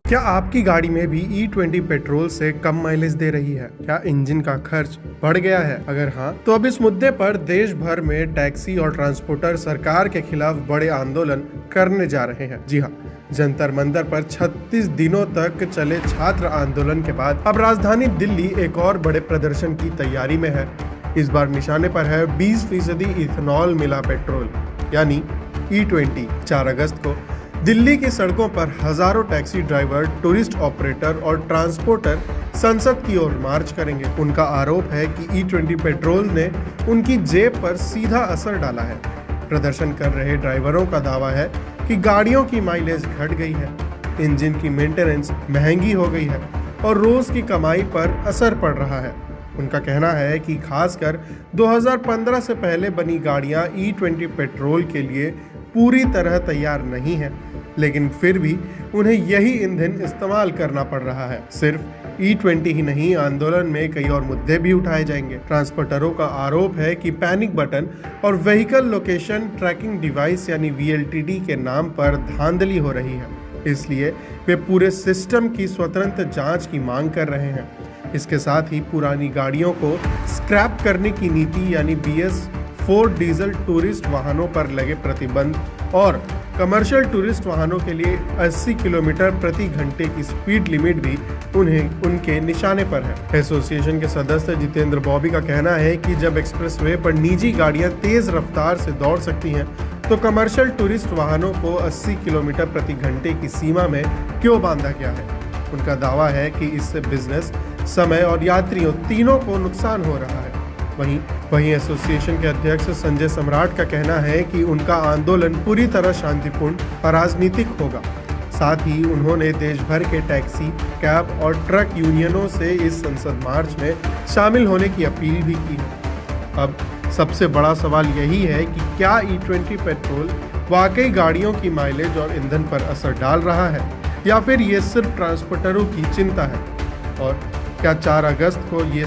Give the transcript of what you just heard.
क्या आपकी गाड़ी में भी E20 पेट्रोल से कम माइलेज दे रही है? क्या इंजन का खर्च बढ़ गया है? अगर हाँ, तो अब इस मुद्दे पर देश भर में टैक्सी और ट्रांसपोर्टर सरकार के खिलाफ बड़े आंदोलन करने जा रहे हैं। जी हाँ, जंतर मंतर पर 36 दिनों तक चले छात्र आंदोलन के बाद अब राजधानी दिल्ली एक और बड़े प्रदर्शन की तैयारी में है। इस बार निशाने पर है 20% इथेनॉल मिला पेट्रोल यानी E20। 4 अगस्त को दिल्ली की सड़कों पर हजारों टैक्सी ड्राइवर, टूरिस्ट ऑपरेटर और ट्रांसपोर्टर संसद की ओर मार्च करेंगे। उनका आरोप है कि E20 पेट्रोल ने उनकी जेब पर सीधा असर डाला है। प्रदर्शन कर रहे ड्राइवरों का दावा है कि गाड़ियों की माइलेज घट गई है, इंजन की मेंटेनेंस महंगी हो गई है और रोज की कमाई पर असर पड़ रहा है। उनका कहना है कि खासकर 2015 से पहले बनी गाड़ियां E20 पेट्रोल के लिए पूरी तरह तैयार नहीं है, लेकिन फिर भी उन्हें यही ईंधन इस्तेमाल करना पड़ रहा है। सिर्फ E20 ही नहीं, आंदोलन में कई और मुद्दे भी उठाए जाएंगे। ट्रांसपोर्टरों का आरोप है कि पैनिक बटन और व्हीकल लोकेशन ट्रैकिंग डिवाइस यानी VLTD के नाम पर धांधली हो रही है, इसलिए वे पूरे सिस्टम की स्वतंत्र जांच की मांग कर रहे हैं। इसके साथ ही पुरानी गाड़ियों को स्क्रैप करने की नीति यानी BS4 डीजल टूरिस्ट वाहनों पर लगे प्रतिबंध और कमर्शियल टूरिस्ट वाहनों के लिए 80 किलोमीटर प्रति घंटे की स्पीड लिमिट भी उनके निशाने पर है। एसोसिएशन के सदस्य जितेंद्र बॉबी का कहना है कि जब एक्सप्रेसवे पर निजी गाड़ियां तेज रफ्तार से दौड़ सकती हैं, तो कमर्शियल टूरिस्ट वाहनों को 80 किलोमीटर प्रति घंटे की सीमा में क्यों बांधा गया है। उनका दावा है कि इससे बिजनेस, समय और यात्रियों तीनों को नुकसान हो रहा है। वहीं एसोसिएशन के अध्यक्ष संजय सम्राट का कहना है कि उनका आंदोलन पूरी तरह शांतिपूर्ण और राजनीतिक होगा। साथ ही उन्होंने देश भर के टैक्सी, कैब और ट्रक यूनियनों से इस संसद मार्च में शामिल होने की अपील भी की है। अब सबसे बड़ा सवाल यही है कि क्या E20 पेट्रोल वाकई गाड़ियों की माइलेज और ईंधन पर असर डाल रहा है या फिर ये सिर्फ ट्रांसपोर्टरों की चिंता है, और क्या 4 अगस्त को ये